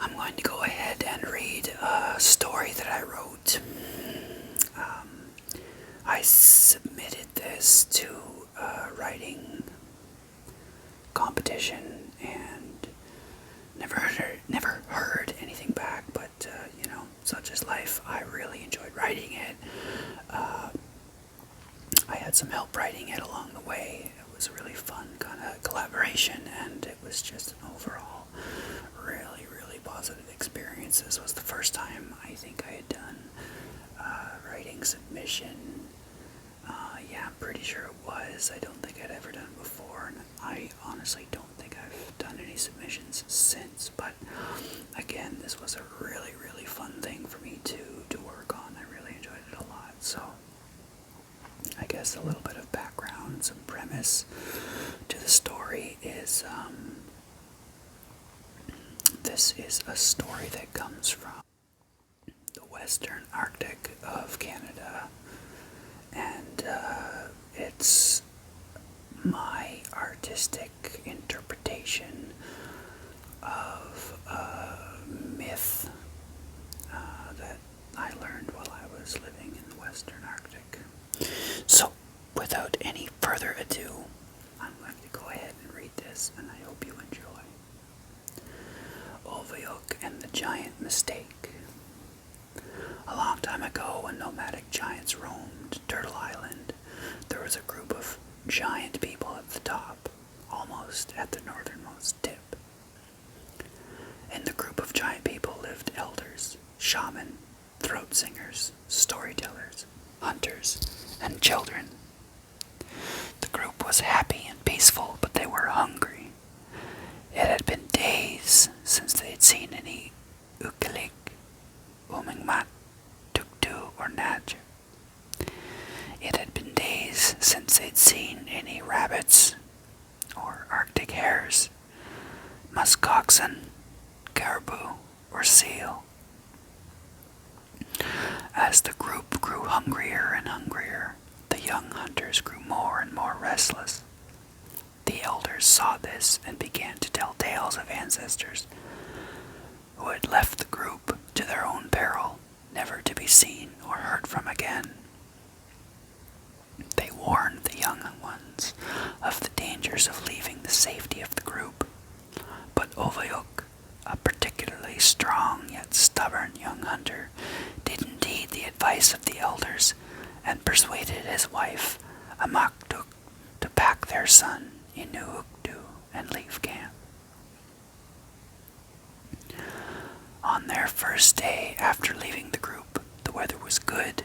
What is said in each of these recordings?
I'm going to go ahead and read a story that I wrote. I submitted this to a writing competition and never heard anything back, but such is life. I really enjoyed writing it. I had some help writing it along the way. It was a really fun kind of collaboration, and it was just an overall really positive experience. This was the first time I think I had done writing submission. Yeah, I'm pretty sure it was. I don't think I'd ever done it before, and I honestly don't think I've done any submissions since, but again, this was a really fun thing for me to work on. I really enjoyed it a lot. So I guess a little bit of background, some premise to the story is this is a story that comes from the Western Arctic of Canada, and it's my artistic interpretation of a myth that I learned while I was living in the Western Arctic. So, without any further ado, I'm going to go ahead and read this, and I hope you enjoy. Oviok and the Giant Mistake. A long time ago, when nomadic giants roamed Turtle Island, there was a group of giant people at the top, almost at the northernmost tip. In the group of giant people lived elders, shaman, throat singers, storytellers, hunters, and children. The group was happy and peaceful, but they were hungry. It had been days since they had seen any Ukalik, Umingmat, Tuktu, or Naj. It had been days since they'd seen any rabbits, or Arctic hares, muskoxen, caribou, or seal. As the group grew hungrier and hungrier, the young hunters grew more and more restless. The elders saw this and began to tell tales of ancestors who had left the group to their own peril, never to be seen or heard from again. They warned the young ones of the dangers of leaving the safety of the group, but Oviok, a particularly strong yet stubborn young hunter, didn't heed the advice of the elders and persuaded his wife, Amaktuk, to pack their son, Inuuktu, and leave camp. On their first day after leaving the group, the weather was good,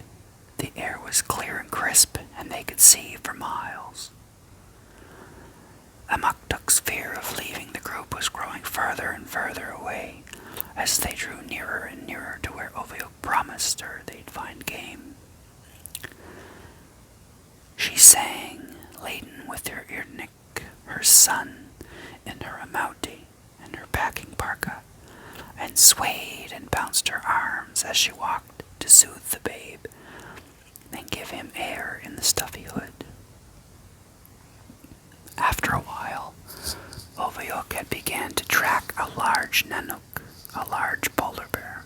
the air was clear and crisp, and they could see for miles. Amaktuk's fear of leaving the group was growing further and further away as they drew nearer and nearer to where Oviok promised her they'd find game. She sang, laden with her Irnik, her son, in her amauti and her packing parka, and swayed and bounced her arms as she walked to soothe the babe and give him air in the stuffy hood. After a while, Oviok had began to track a large Nanook, a large polar bear.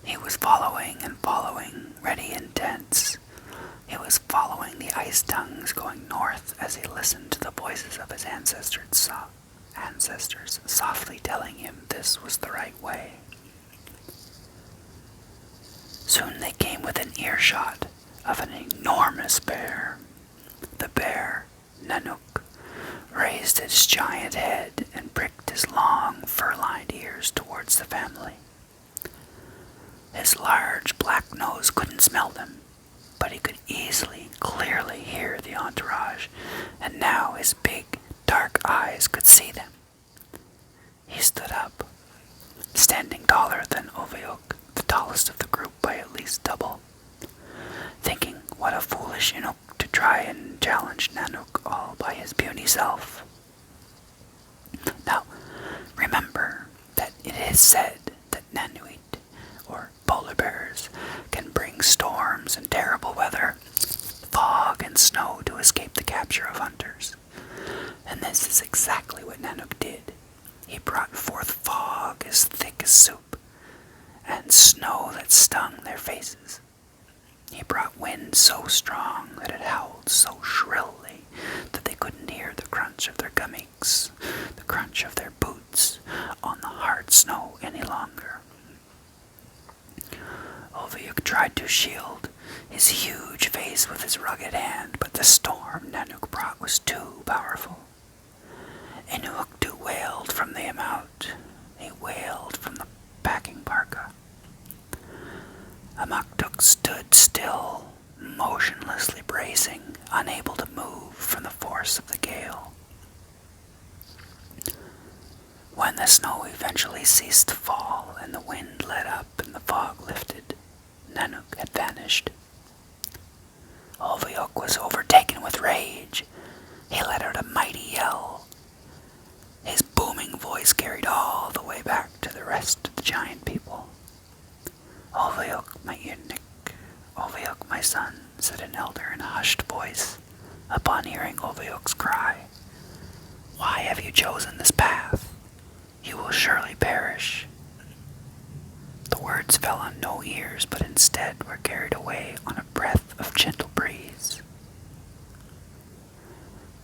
He was following and following, ready and tense. He was following the ice tongues going north as he listened to the voices of his ancestors softly telling him this was the right way. Soon they came within earshot of an enormous bear. The bear, Nanook, raised its giant head and pricked his long, fur-lined ears towards the family. His large black nose couldn't smell them, but he could clearly hear the entourage, and now his big, dark eyes could see them. He stood up, standing taller than Oviok, the tallest of the group by at least double, thinking what a foolish Inuk to try and challenge Nanook all by his puny self. Now, remember that it is said that Nanuit, or polar bears, can bring storms and terrible weather, fog and snow to escape the capture of hunters. And this is exactly what Nanook did. He brought forth fog as thick as soup, and snow that stung their faces. He brought wind so strong that it howled so shrilly that they couldn't hear the crunch of their gummies, the crunch of their boots on the hard snow any longer. Ulviuk tried to shield his huge face with his rugged hand, but the storm Nanook brought was too powerful. Inuuktu wailed from the amount. He wailed from the packing parka. Amaktuk stood still, motionlessly bracing, unable to move from the force of the gale. When the snow eventually ceased to fall and the wind let up and the fog lifted, Nanook had vanished. Ulviuk was overtaken with rage. He let out a mighty yell. His booming voice carried all the way back to the rest of the giant people. "Ulviuk, my eunuch, Ulviuk, my son," said an elder in a hushed voice, upon hearing Ulviuk's cry. "Why have you chosen this path? You will surely perish." The words fell on no ears, but instead were carried away on a breath of gentle breeze.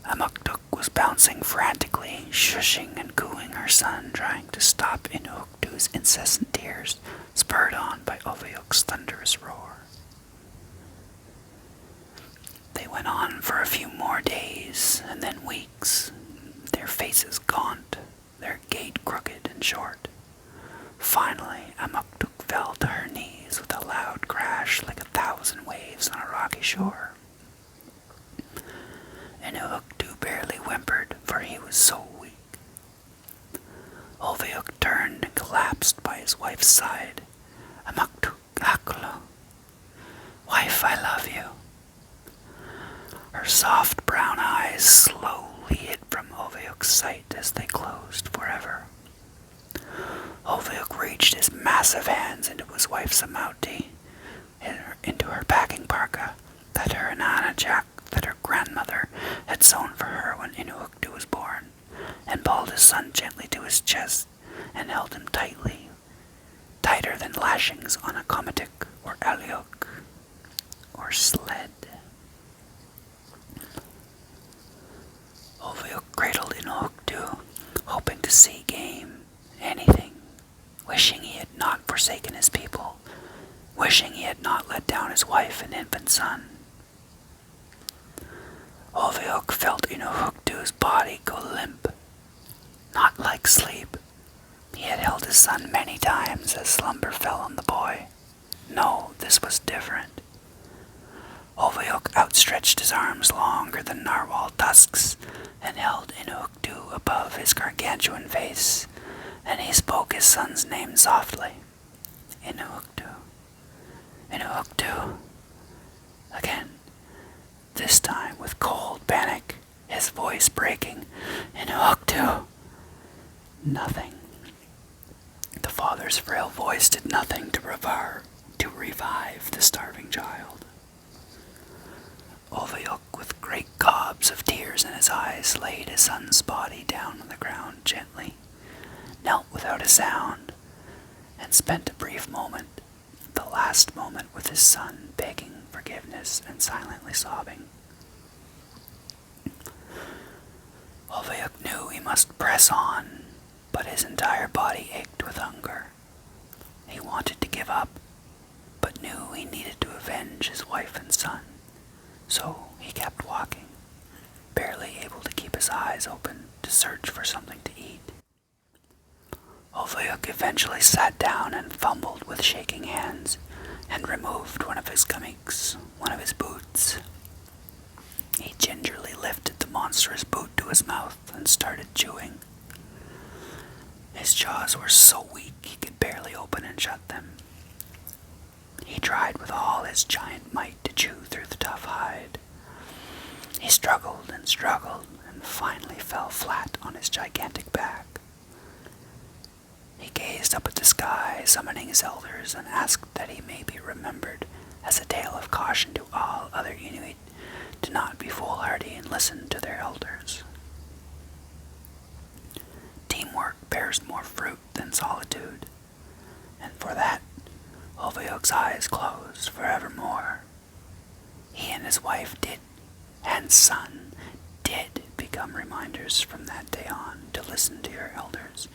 Amaktuk was bouncing frantically, shushing and cooing her son, trying to stop Inuuktu's incessant tears, spurred on by Ulviuk's thunderous roar. They went on for a few more days, and then weeks, their faces gaunt, their gait crooked and short. Finally, Amaktuk fell to her knees with a loud crash like 1,000 waves on a rocky shore. Inuuktu barely whimpered, for he was so weak. Ulviuk turned and collapsed by his wife's side. "Amaktuk, Akulu, wife, I love you." Her soft brown eyes slowly hid from Ulviuk's sight as they closed forever. Ulviuk reached his massive hands into his wife's amauti, into her packing parka, that her Ananajak, that her grandmother had sewn for her when Inuuktu was born, and pulled his son gently to his chest and held him tightly, tighter than lashings on a komatik or aliok or sled. Ulviuk cradled Inuuktu, hoping to see game, anything, wishing he had not forsaken his people, wishing he had not let down his wife and infant son. Ulviuk felt Inuuktu's body go limp, not like sleep. He had held his son many times as slumber fell on the boy. No, this was different. Ulviuk outstretched his arms longer than narwhal tusks and held Inuuktu above his gargantuan face, and he spoke his son's name softly. "Inuuktu, Inuuktu." Again, this time with cold panic, his voice breaking. "Inuuktu." Nothing. The father's frail voice did nothing to revive the starving child. Ulviuk, with great gobs of tears in his eyes, laid his son's body down on the ground gently, knelt without a sound, and spent a brief moment, the last moment with his son, begging forgiveness and silently sobbing. Ulviuk knew he must press on, but his entire body ached with hunger. He wanted to give up, but knew he needed to avenge his wife and son, so he kept walking, barely able to keep his eyes open to search for something to eat. Ulviuk eventually sat down and fumbled with shaking hands, and removed one of his gummies, one of his boots. He gingerly lifted the monstrous boot to his mouth and started chewing. His jaws were so weak he could barely open and shut them. He tried with all his giant might to chew through the tough hide. He struggled and finally fell flat on his gigantic back. He gazed up at the sky, summoning his elders, and asked that he may be remembered as a tale of caution to all other Inuit to not be foolhardy and listen to their elders. Teamwork dog's eyes closed forevermore. He and his wife and son did become reminders from that day on to listen to your elders,